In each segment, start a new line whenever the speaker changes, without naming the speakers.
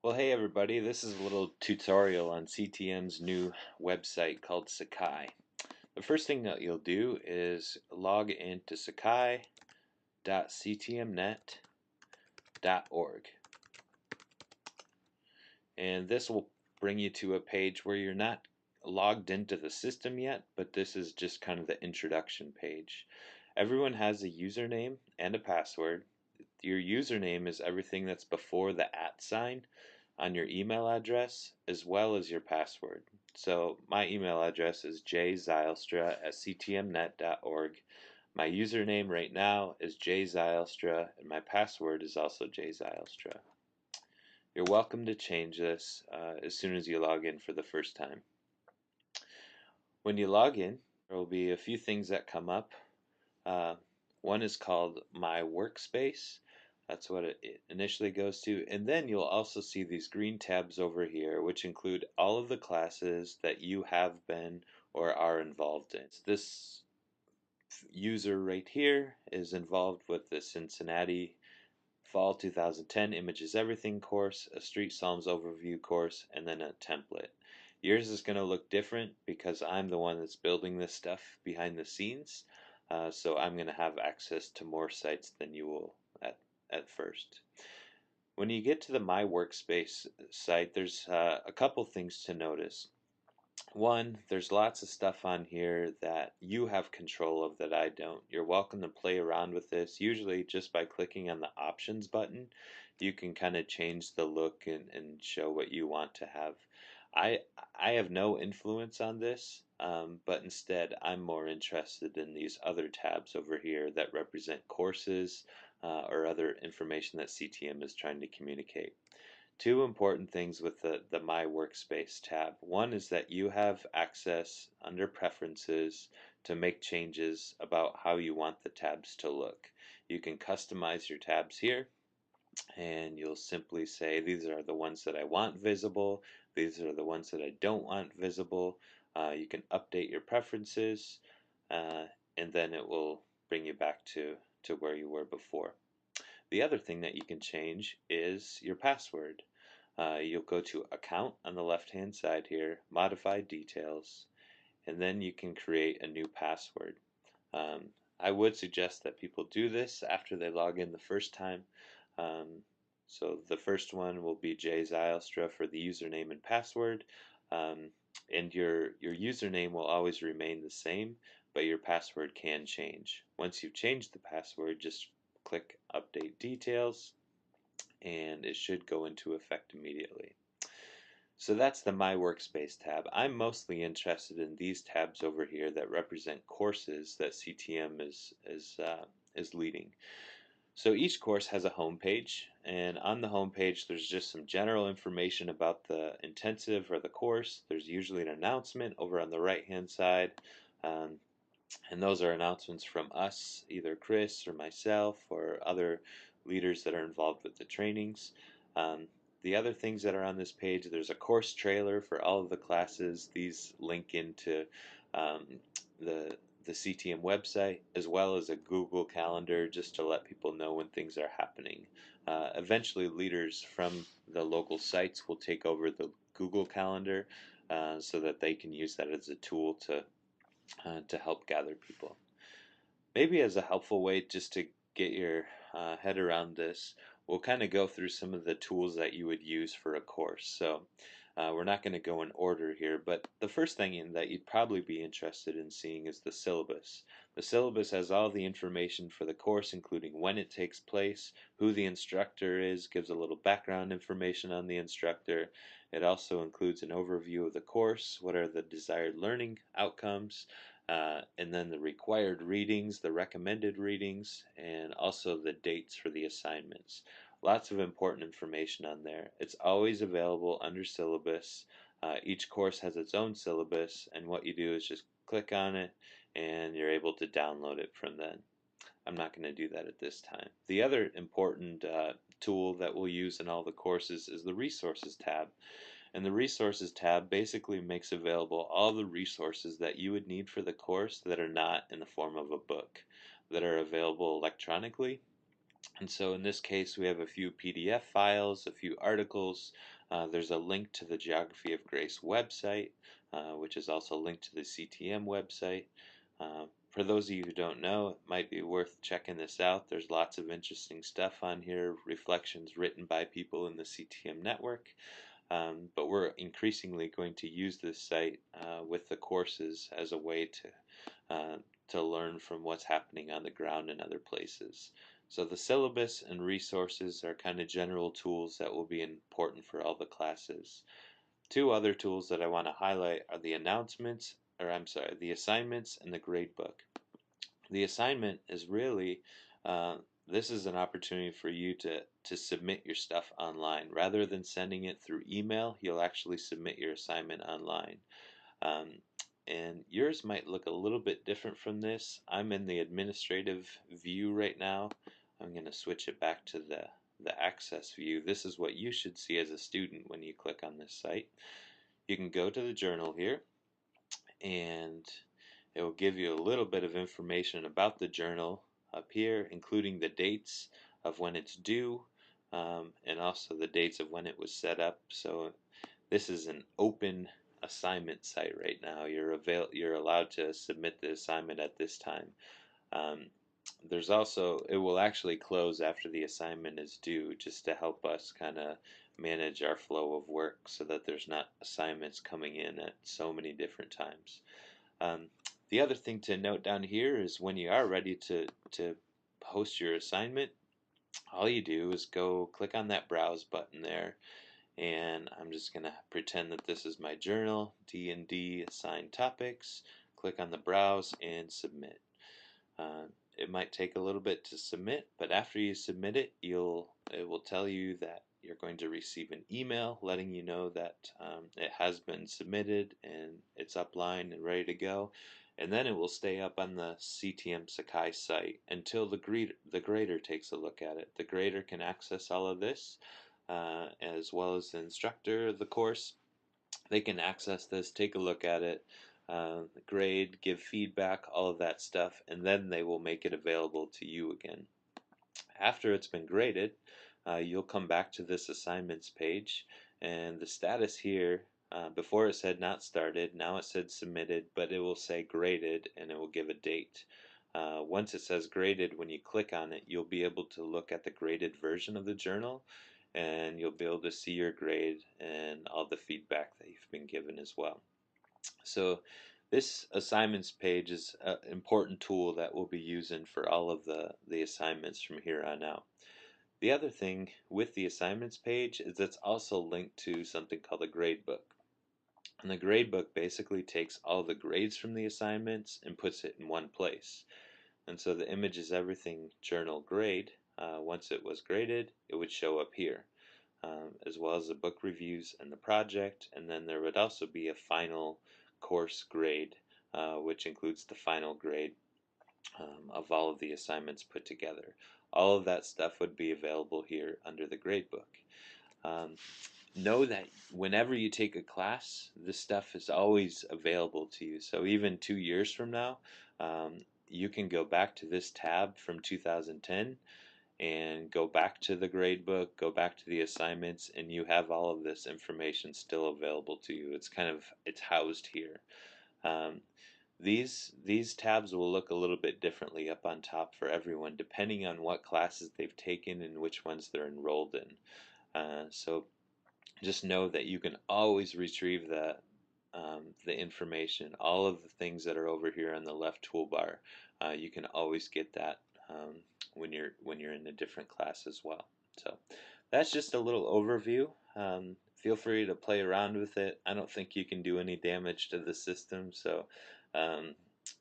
Well, hey everybody, this is a little tutorial on CTM's new website called Sakai. The first thing that you'll do is log into sakai.ctmnet.org. And this will bring you to a page where you're not logged into the system yet, but this is just kind of the introduction page. Everyone has a username and a password. Your username is everything that's before the @ sign on your email address as well as your password. So my email address is jzylstra@ctmnet.org. My username right now is jzylstra and my password is also jzylstra. You're welcome to change this as soon as you log in for the first time. When you log in, there will be a few things that come up. Uh, One is called My Workspace. That's what it initially goes to. And then you'll also see these green tabs over here, which include all of the classes that you have been or are involved in. This user right here is involved with the Cincinnati Fall 2010 Images Everything course, a Street Psalms overview course, and then a template. Yours is going to look different because I'm the one that's building this stuff behind the scenes, so I'm going to have access to more sites than you will at first. When you get to the My Workspace site, there's a couple things to notice. One, there's lots of stuff on here that you have control of that I don't. You're welcome to play around with this. Usually just by clicking on the options button, you can kind of change the look and show what you want to have. I I have no influence on this, but instead I'm more interested in these other tabs over here that represent courses or other information that CTM is trying to communicate. Two important things with the My Workspace tab. One is that you have access under Preferences to make changes about how you want the tabs to look. You can customize your tabs here, and you'll simply say these are the ones that I want visible, these are the ones that I don't want visible. You can update your preferences, uh, and then it will bring you back to where you were before. The other thing that you can change is your password. You'll go to Account on the left hand side here, Modify Details, and then you can create a new password. I would suggest that people do this after they log in the first time. Um, so the first one will be Jay Zylstra for the username and password, um, and your username will always remain the same, but your password can change. Once you've changed the password, just click Update Details, and it should go into effect immediately. So that's the My Workspace tab. I'm mostly interested in these tabs over here that represent courses that CTM is leading. So each course has a home page, and on the home page there's just some general information about the intensive or the course. There's usually an announcement over on the right hand side, um, and those are announcements from us, either Chris or myself or other leaders that are involved with the trainings. Um, the other things that are on this page, there's a course trailer for all of the classes. These link into um, the CTM website, as well as a Google Calendar, just to let people know when things are happening. Eventually, leaders from the local sites will take over the Google Calendar, so that they can use that as a tool to help gather people. Maybe as a helpful way just to get your head around this, we'll kind of go through some of the tools that you would use for a course. So we're not going to go in order here, but the first thing that you'd probably be interested in seeing is the syllabus. The syllabus has all the information for the course, including when it takes place, who the instructor is, gives a little background information on the instructor. It also includes an overview of the course, what are the desired learning outcomes, and then the required readings, the recommended readings, and also the dates for the assignments. Lots of important information on there. It's always available under syllabus. Each course has its own syllabus, and what you do is just click on it and you're able to download it from then. I'm not going to do that at this time. The other important tool that we'll use in all the courses is the Resources tab. And the Resources tab basically makes available all the resources that you would need for the course that are not in the form of a book, that are available electronically. And so in this case, we have a few PDF files, a few articles. There's a link to the Geography of Grace website, which is also linked to the CTM website. For those of you who don't know, it might be worth checking this out. There's lots of interesting stuff on here, reflections written by people in the CTM network. But we're increasingly going to use this site with the courses as a way to learn from what's happening on the ground in other places. So the syllabus and resources are kind of general tools that will be important for all the classes. Two other tools that I want to highlight are the announcements, or I'm sorry, the assignments and the gradebook. The assignment is really, this is an opportunity for you to submit your stuff online. Rather than sending it through email, you'll actually submit your assignment online. Um, and yours might look a little bit different from this. I'm in the administrative view right now. I'm going to switch it back to the access view. This is what you should see as a student when you click on this site. You can go to the journal here, and it will give you a little bit of information about the journal up here, including the dates of when it's due, and also the dates of when it was set up. So this is an open assignment site right now. You're allowed to submit the assignment at this time. Um, there's also, it will actually close after the assignment is due, just to help us kind of manage our flow of work so that there's not assignments coming in at so many different times. Um, the other thing to note down here is when you are ready to post your assignment, all you do is go click on that browse button there, and I'm just going to pretend that this is my journal, D&D assigned topics, click on the browse and submit. It might take a little bit to submit, but after you submit it, it will tell you that you're going to receive an email letting you know that it has been submitted and it's upline and ready to go. And then it will stay up on the CTM Sakai site until the grader takes a look at it. The grader can access all of this, as well as the instructor of the course. They can access this, take a look at it, grade, give feedback, all of that stuff, and then they will make it available to you again. After it's been graded, you'll come back to this assignments page, and the status here, before it said not started, now it said submitted, but it will say graded, and it will give a date. Once it says graded, when you click on it, you'll be able to look at the graded version of the journal, and you'll be able to see your grade and all the feedback that you've been given as well. So this assignments page is an important tool that we'll be using for all of the assignments from here on out. The other thing with the assignments page is it's also linked to something called a gradebook. And the gradebook basically takes all the grades from the assignments and puts it in one place. And so the image is everything journal grade. Once it was graded, it would show up here, as well as the book reviews and the project. And then there would also be a final course grade, which includes the final grade of all of the assignments put together. All of that stuff would be available here under the gradebook. Know that whenever you take a class, this stuff is always available to you. So even 2 years from now, you can go back to this tab from 2010 and go back to the gradebook, go back to the assignments, and you have all of this information still available to you. It's housed here. Um, these tabs will look a little bit differently up on top for everyone, depending on what classes they've taken and which ones they're enrolled in. So just know that you can always retrieve the information, all of the things that are over here on the left toolbar. You can always get that when you're in a different class as well. So that's just a little overview. Feel free to play around with it. I don't think you can do any damage to the system. So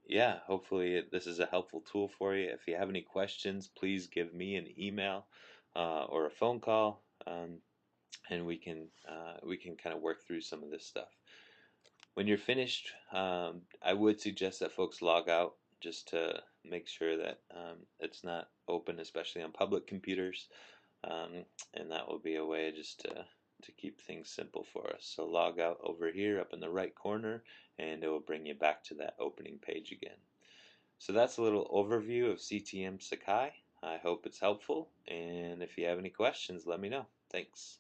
yeah, hopefully this is a helpful tool for you. If you have any questions, please give me an email or a phone call. And we can kind of work through some of this stuff. When you're finished, I would suggest that folks log out just to make sure that it's not open, especially on public computers, and that will be a way just to keep things simple for us. So log out over here up in the right corner, and it will bring you back to that opening page again. So that's a little overview of CTM Sakai. I hope it's helpful, and if you have any questions, let me know. Thanks.